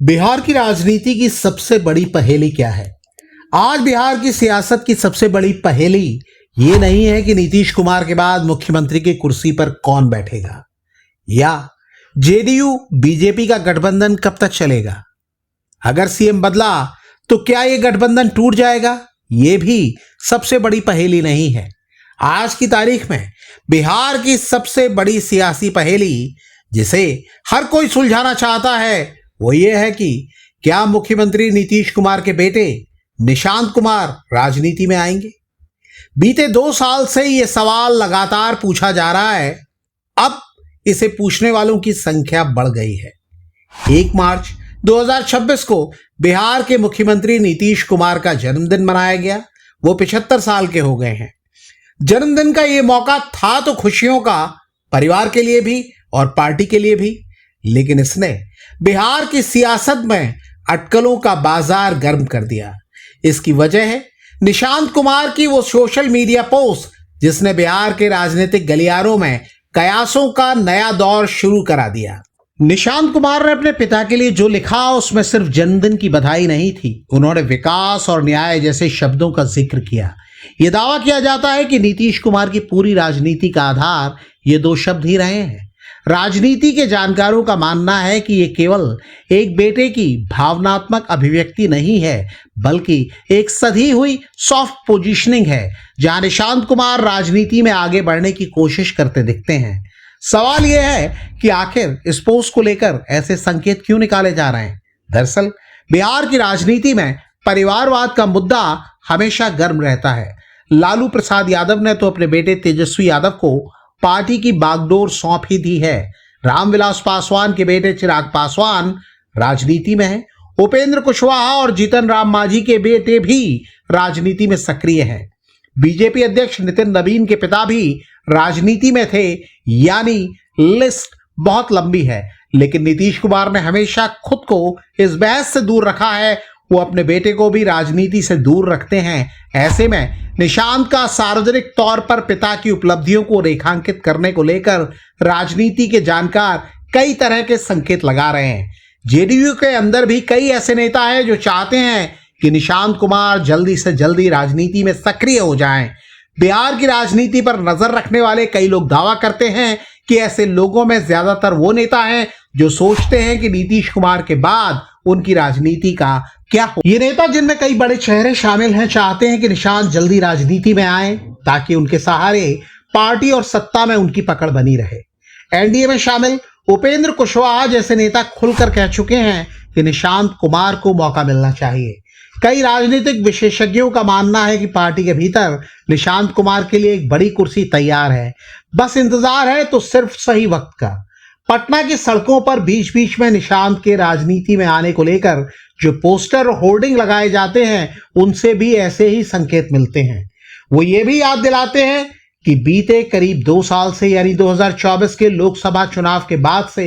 बिहार की राजनीति की सबसे बड़ी पहेली क्या है? आज बिहार की सियासत की सबसे बड़ी पहेली ये नहीं है कि नीतीश कुमार के बाद मुख्यमंत्री की कुर्सी पर कौन बैठेगा या जेडीयू बीजेपी का गठबंधन कब तक चलेगा। अगर सीएम बदला तो क्या यह गठबंधन टूट जाएगा? ये भी सबसे बड़ी पहेली नहीं है। आज की तारीख में बिहार की सबसे बड़ी सियासी पहेली जिसे हर कोई सुलझाना चाहता है वो ये है कि क्या मुख्यमंत्री नीतीश कुमार के बेटे निशांत कुमार राजनीति में आएंगे। बीते 2 साल से यह सवाल लगातार पूछा जा रहा है। अब इसे पूछने वालों की संख्या बढ़ गई है। 1 मार्च 2026 को बिहार के मुख्यमंत्री नीतीश कुमार का जन्मदिन मनाया गया। वो 75 साल के हो गए हैं। जन्मदिन का यह मौका था तो खुशियों का, परिवार के लिए भी और पार्टी के लिए भी, लेकिन इसने बिहार की सियासत में अटकलों का बाजार गर्म कर दिया। इसकी वजह है निशांत कुमार की वो सोशल मीडिया पोस्ट जिसने बिहार के राजनीतिक गलियारों में कयासों का नया दौर शुरू करा दिया। निशांत कुमार ने अपने पिता के लिए जो लिखा उसमें सिर्फ जन्मदिन की बधाई नहीं थी, उन्होंने विकास और न्याय जैसे शब्दों का जिक्र किया। यह दावा किया जाता है कि नीतीश कुमार की पूरी राजनीति का आधार ये 2 शब्द ही रहे हैं। राजनीति के जानकारों का मानना है कि ये केवल एक बेटे की भावनात्मक अभिव्यक्ति नहीं है, बल्कि एक सधी हुई सॉफ्ट पोजीशनिंग है जहां निशांत कुमार राजनीति में आगे बढ़ने की कोशिश करते दिखते हैं। सवाल यह है कि आखिर इस पोस्ट को लेकर ऐसे संकेत क्यों निकाले जा रहे हैं। दरअसल बिहार की राजनीति में परिवारवाद का मुद्दा हमेशा गर्म रहता है। लालू प्रसाद यादव ने तो अपने बेटे तेजस्वी यादव को पार्टी की बागडोर सौंप ही दी है। रामविलास पासवान के बेटे चिराग पासवान राजनीति में हैं। उपेंद्र कुशवाहा और जीतन राम मांझी के बेटे भी राजनीति में सक्रिय हैं। बीजेपी अध्यक्ष नितिन नवीन के पिता भी राजनीति में थे। यानी लिस्ट बहुत लंबी है, लेकिन नीतीश कुमार ने हमेशा खुद को इस बहस से दूर रखा है। वो अपने बेटे को भी राजनीति से दूर रखते हैं। ऐसे में निशांत का सार्वजनिक तौर पर पिता की उपलब्धियों को रेखांकित करने को लेकर राजनीति के जानकार कई तरह के संकेत लगा रहे हैं। जेडीयू के अंदर भी कई ऐसे नेता हैं जो चाहते हैं कि निशांत कुमार जल्दी से जल्दी राजनीति में सक्रिय हो जाएं। बिहार की राजनीति पर नजर रखने वाले कई लोग दावा करते हैं कि ऐसे लोगों में ज्यादातर वो नेता हैं जो सोचते हैं कि नीतीश कुमार के बाद उनकी राजनीति का क्या हो। ये नेता, जिनमें कई बड़े चेहरे शामिल हैं, चाहते हैं कि निशांत जल्दी राजनीति में आए ताकि उनके सहारे पार्टी और सत्ता में उनकी पकड़ बनी रहे। एनडीए में शामिल उपेंद्र कुशवाहा जैसे नेता खुलकर कह चुके हैं कि निशांत कुमार को मौका मिलना चाहिए। कई राजनीतिक विशेषज्ञों का मानना है कि पार्टी के भीतर निशांत कुमार के लिए एक बड़ी कुर्सी तैयार है, बस इंतजार है तो सिर्फ सही वक्त का। पटना की सड़कों पर बीच बीच में निशांत के राजनीति में आने को लेकर जो पोस्टर और होर्डिंग लगाए जाते हैं उनसे भी ऐसे ही संकेत मिलते हैं। वो ये भी याद दिलाते हैं कि बीते करीब 2 साल से यानी 2024 के लोकसभा चुनाव के बाद से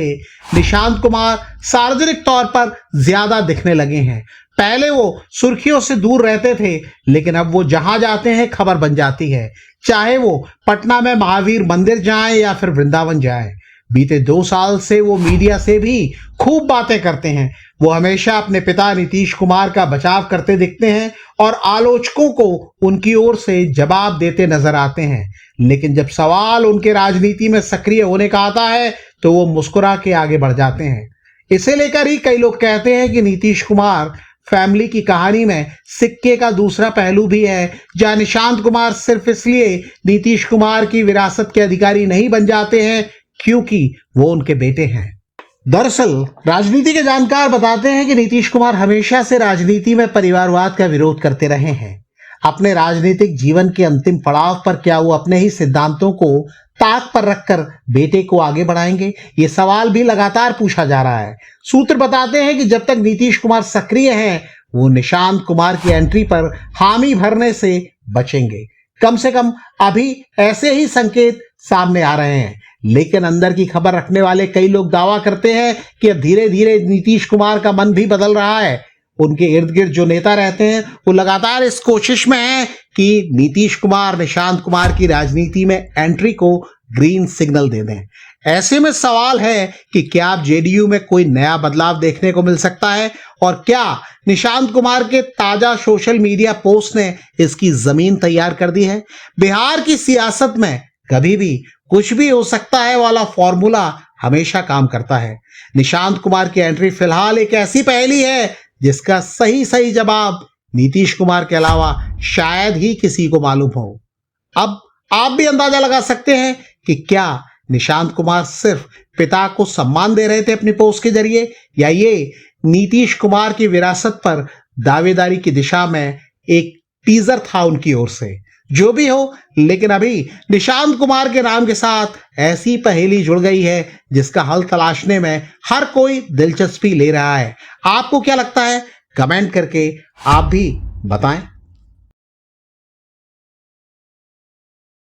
निशांत कुमार सार्वजनिक तौर पर ज्यादा दिखने लगे हैं। पहले वो सुर्खियों से दूर रहते थे, लेकिन अब वो जहां जाते हैं खबर बन जाती है, चाहे वो पटना में महावीर मंदिर जाएं या फिर वृंदावन जाएं। बीते 2 साल से वो मीडिया से भी खूब बातें करते हैं। वो हमेशा अपने पिता नीतीश कुमार का बचाव करते दिखते हैं और आलोचकों को उनकी ओर से जवाब देते नजर आते हैं। लेकिन जब सवाल उनके राजनीति में सक्रिय होने का आता है तो वो मुस्कुरा के आगे बढ़ जाते हैं। इसे लेकर ही कई लोग कहते हैं कि नीतीश कुमार फैमिली की कहानी में सिक्के का दूसरा पहलू भी है, जहां निशांत कुमार सिर्फ इसलिए नीतीश कुमार की विरासत के अधिकारी नहीं बन जाते हैं क्योंकि वो उनके बेटे हैं। दरअसल राजनीति के जानकार बताते हैं कि नीतीश कुमार हमेशा से राजनीति में परिवारवाद का विरोध करते रहे हैं। अपने राजनीतिक जीवन के अंतिम पड़ाव पर क्या वो अपने ही सिद्धांतों को ताक पर रखकर बेटे को आगे बढ़ाएंगे, ये सवाल भी लगातार पूछा जा रहा है। सूत्र बताते हैं कि जब तक नीतीश कुमार सक्रिय हैं वो निशांत कुमार की एंट्री पर हामी भरने से बचेंगे। कम से कम अभी ऐसे ही संकेत सामने आ रहे हैं, लेकिन अंदर की खबर रखने वाले कई लोग दावा करते हैं कि अब धीरे धीरे नीतीश कुमार का मन भी बदल रहा है। उनके इर्द गिर्द जो नेता रहते हैं वो लगातार इस कोशिश में हैं कि नीतीश कुमार निशांत कुमार की राजनीति में एंट्री को ग्रीन सिग्नल दे दें। ऐसे में सवाल है कि क्या अब जेडीयू में कोई नया बदलाव देखने को मिल सकता है, और क्या निशांत कुमार के ताजा सोशल मीडिया पोस्ट ने इसकी जमीन तैयार कर दी है। बिहार की सियासत में कभी भी कुछ भी हो सकता है वाला फॉर्मूला हमेशा काम करता है। निशांत कुमार की एंट्री फिलहाल एक ऐसी पहेली है जिसका सही सही जवाब नीतीश कुमार के अलावा शायद ही किसी को मालूम हो। अब आप भी अंदाजा लगा सकते हैं कि क्या निशांत कुमार सिर्फ पिता को सम्मान दे रहे थे अपनी पोस्ट के जरिए, या ये नीतीश कुमार की विरासत पर दावेदारी की दिशा में एक टीजर था उनकी ओर से। जो भी हो, लेकिन अभी निशांत कुमार के नाम के साथ ऐसी पहेली जुड़ गई है जिसका हल तलाशने में हर कोई दिलचस्पी ले रहा है। आपको क्या लगता है? कमेंट करके आप भी बताएं।